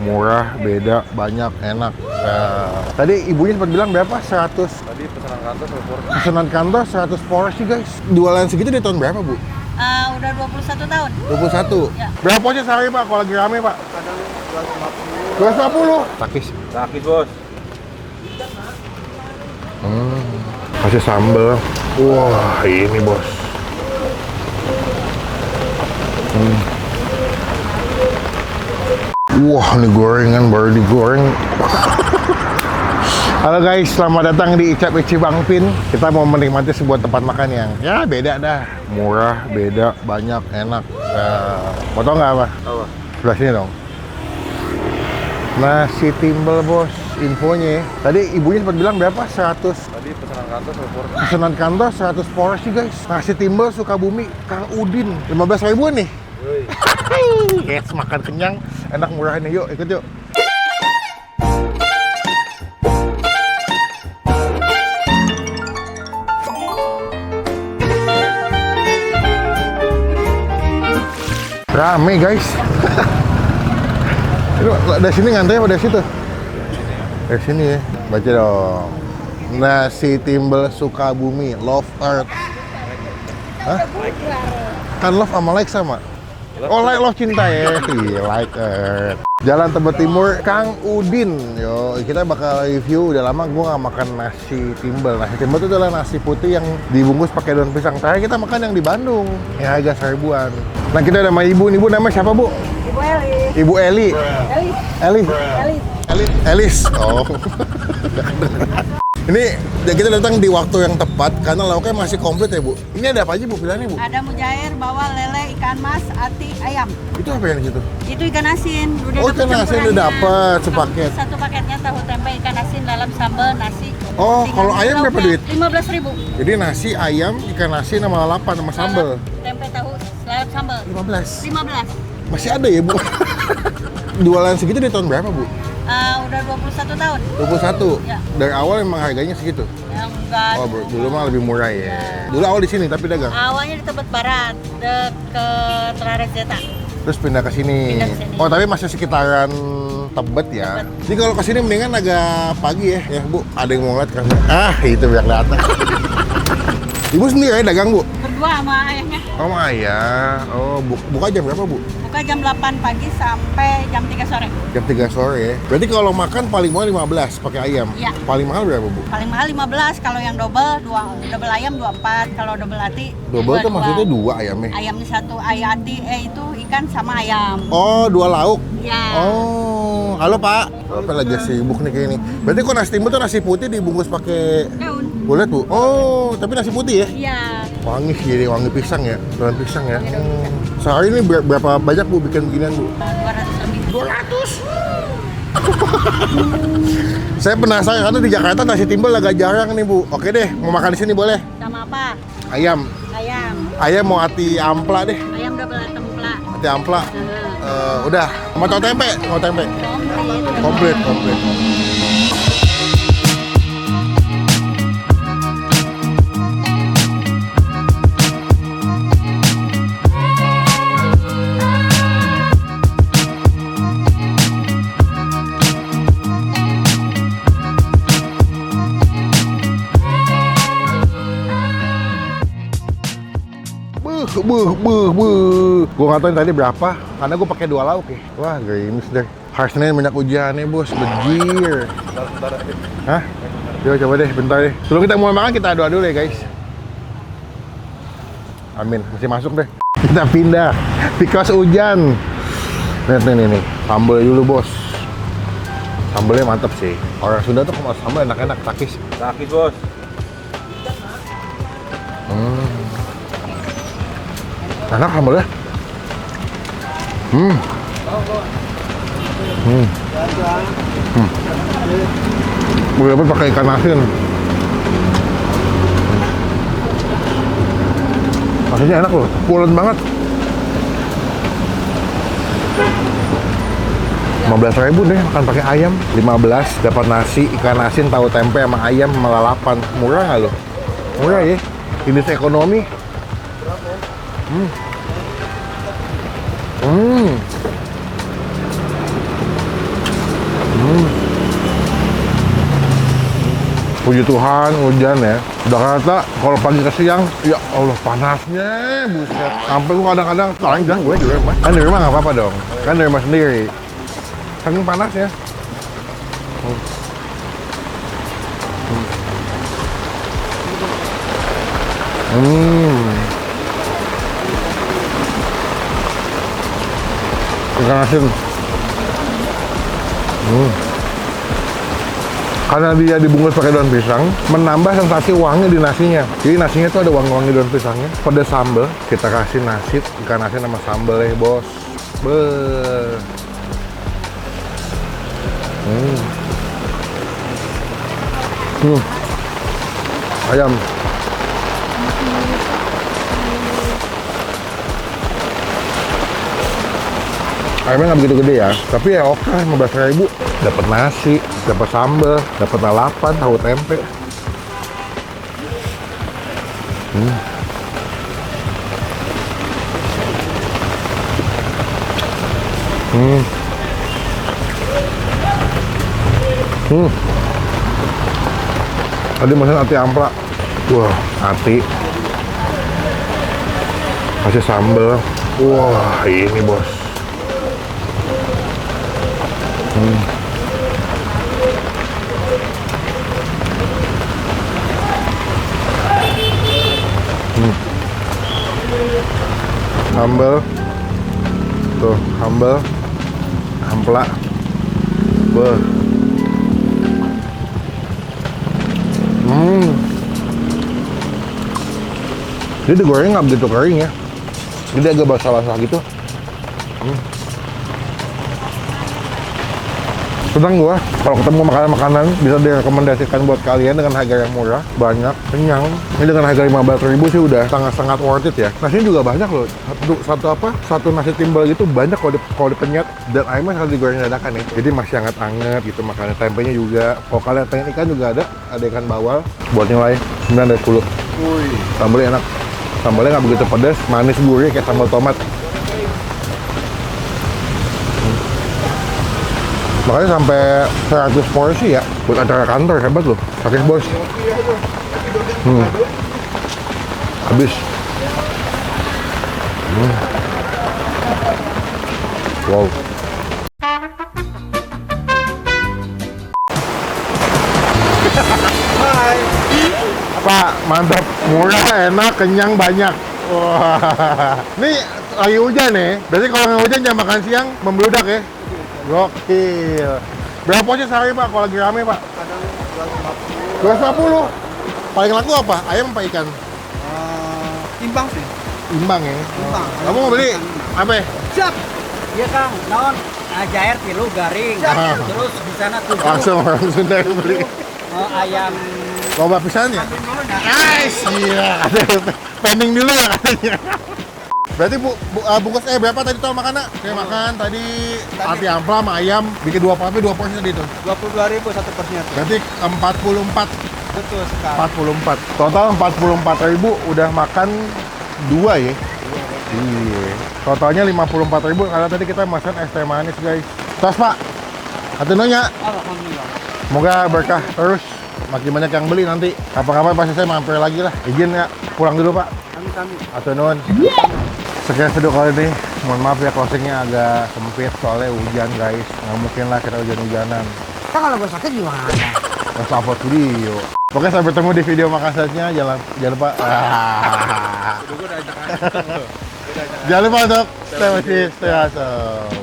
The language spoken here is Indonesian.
murah, beda, banyak, enak. Tadi ibunya sempat bilang berapa? 100. Tadi pesanan kantor 100 porsi. Pesanan kantor 100 porsi guys. Jualan segitu di tahun berapa bu? Udah 21 tahun. 21? Ya. Berapa porsi sehari pak kalau lagi rame pak? Kadang 250. 250? Takis. Sakit bos. Kasih sambal. Wah ini bos. Wah ini gorengan baru digoreng. Halo guys, selamat datang di Icap Ici Bang Pin. Kita mau menikmati sebuah tempat makan yang ya beda dah. Murah, beda, banyak, enak. Mau tau nggak apa? Apa? Sebelah sini dong. Nasi timbel bos, infonya. Tadi ibunya sempat bilang berapa? 100. Tadi pesanan kantor 100 porsi. Pesanan kantor 100 porsi guys. Nasi timbel Sukabumi, Kang Udin. 15 ribuan nih. Yes, makan kenyang, enak murah nih. Yuk, ikut yuk. Rame guys. Dari sini ngantri apa dari situ? Dari sini ya. Baca dong. Nasi timbel Sukabumi, Love Earth. Hah? Kan love sama like sama? Oh like love cinta ya. Iya, like Earth. Jalan Tebet Timur, Kang Udin. Yo, kita bakal review. Udah lama gua nggak makan nasi timbel. Nasi timbel itu adalah nasi putih yang dibungkus pakai daun pisang. Terakhir kita makan yang di Bandung, yang harga 1000-an. Nah kita ada sama ibu. Ibu namanya siapa bu? Ibu Eli. Ibu Eli. Eli. Eli. Elis. Oh. Ini kita datang di waktu yang tepat karena lauknya masih komplit ya bu. Ini ada apa aja bu pilihannya bu? Ada mujair, bawal, lele, ikan mas, ati, ayam. Itu apa yang di situ? Itu ikan asin. Oh, ikan asin udah dapet sepaket. Satu paketnya tahu tempe, ikan asin dalam sambal, nasi. Oh, kalau ayam berapa duit? 15.000. Jadi nasi, ayam, ikan asin sama lalapan sama sambal. Tempe tahu dalam sambal. 15. 15. Masih ada ya bu? Jualan segitu di tahun berapa bu? Udah 21 tahun. 21? Ya. Dari awal memang harganya segitu? Yang enggak. Oh, dulu mah lebih murah ya. Dulu awal di sini tapi dagang? Awalnya di Tebet Barat, deket Rares Zeta. Terus pindah ke sini. Pindah ke sini. Oh, tapi masih sekitaran Tebet ya. Tebet. Jadi kalau ke sini mendingan agak pagi ya. Ya, Bu. Ada yang mau ngeliat kan? Ah, itu biar kelihatan. Ibu sendiri ya dagang, Bu? Berdua sama ayahnya. Oh, sama ayah. Oh, buka jam berapa, Bu? Buka jam 8 pagi sampai jam 3 sore. Jam 3 sore ya. Berarti kalau makan paling mahal 15 pakai ayam. Iya. Paling mahal berapa, Bu? Paling mahal 15, kalau yang double ayam 24, kalau double ati Double tuh 22. maksudnya 2 ayamnya. Ayamnya satu, ati itu ikan sama ayam. Oh, 2 lauk. Ya. Oh, halo Pak. Apa lagi sibuk nih kayak ini? Berarti kok nasi timbel tuh nasi putih dibungkus pakai Daun. kulit Bu? Oh, tapi nasi putih ya? Iya. Wangi sih, jadi wangi pisang ya, daun pisang ya. Sehari ini berapa banyak Bu bikin beginian Bu? 200 lebih. 200? Saya penasaran karena di Jakarta nasi timbel agak jarang nih Bu. Oke deh, mau makan di sini boleh? Sama apa? Ayam. Ayam. Ayam mau hati ampla deh. Ayam double templa. Hati ampla. Udah, mau tahu tempe? Mau tempe? Komplit. Komplit. Gue nggak tahu tadi berapa, karena gue pakai 2 lauk ya. Wah, gerimis deh. Hari Senin banyak hujannya bos, bejir. Bentar. Hah? Yuk coba deh, bentar deh. Sebelum kita mulai makan, kita doa dulu ya guys. Amin, masih masuk deh. Kita pindah, because hujan. Lihat nih. Sambal dulu bos. Sambalnya mantep sih. Orang Sunda tuh kalau sambal enak-enak, takis. Sakit bos. Enak sambalnya. Gue dapat pakai ikan asin. Asinnya enak loh, pulen banget. 15.000 deh makan pakai ayam. 15 dapat nasi, ikan asin, tahu tempe sama ayam sama lalapan. Murah nggak lo? Murah ya. Ini ekonomi. Puji Tuhan hujan ya. Jakarta kalau pagi ke siang, ya Allah panasnya, buset. Sampai gua kadang-kadang paling bilang gue di rumah. Kan di rumah nggak apa-apa dong. Kan di rumah sendiri. Saking panasnya. Ikan asin. Karena dia dibungkus pakai daun pisang, menambah sensasi wangi di nasinya. Jadi nasinya tuh ada wangi-wangi daun pisangnya. Pedas sambal, kita kasih nasi ikan asin sama sambal ya bos. Beuh. Ayam. Ayamnya nggak begitu gede ya, tapi ya oke, 15.000. Dapat nasi, dapat sambal, dapat lalapan, tahu tempe. Tadi makan ati ampla. Wah, ati. Kasih sambal. Wah, ini bos. Sambal. Tuh, sambal. Ampla. Beuh. Jadi digoreng nggak begitu kering ya. Jadi agak basah-basah gitu. Senang gua kalau ketemu makanan-makanan bisa direkomendasikan buat kalian dengan harga yang murah, banyak, kenyang. Ini dengan harga 15.000 sih udah sangat-sangat worth it ya. Nasinya juga banyak loh. Satu nasi timbal gitu banyak kalau dipenyet, dan ayamnya harus digoreng dadakan nih. Jadi masih hangat-hangat gitu makannya. Tempenya juga. Kalau kalian pengen ikan juga ada ikan bawal. Buat nilai 9 dari 10. Sambalnya enak. Sambalnya nggak begitu pedas, manis gurih kayak sambal tomat. Makanya sampai 100 porsi ya buat acara kantor, hebat loh. Pakai bos. Habis. Wow. Hai. Pak, mantap. Murah, enak, kenyang, banyak. Wah. Nih lagi hujan nih. Berarti kalau nggak hujan jam makan siang membludak ya. Gokil. Berapa porsi sehari Pak kalau lagi rame Pak? Kadang 250. Paling laku apa? Ayam apa ikan? timbang sih. Imbang ya? Timbang. Kamu mau beli apa? Siap. Iya Kang, naon? Ajair tilu garing. Ah. Terus di sana 7. Langsung orang Sunda yang beli. Ayam. Loba pisan ya? Nice, iya. Pending dulu ya katanya. Berarti bungkus berapa tadi tuh makanan? Saya makan tadi ati ampla sama ayam, bikin 2 porsi tadi itu. 22.000 satu porsinya. Berarti 44. Betul sekali. 44. Total 44.000 udah makan 2 ya. Iya. Totalnya 54.000 karena tadi kita makan es teh manis, guys. Tos, Pak. Hatununya. Alhamdulillah. Semoga berkah terus. Makin banyak yang beli nanti. Kapan-kapan pasti saya mampir lagi lah. Izin ya, pulang dulu, Pak. Kami. Hatunun. Sekian video kali ini. Mohon maaf ya closingnya agak sempit soalnya hujan, guys. Nggak mungkin lah kita hujan-hujanan. Kita kalau gue sakit gimana? Harus upload video. Oke, sampai bertemu di video makan selanjutnya. Jangan lupa. Jangan lupa untuk stay with me, stay awesome.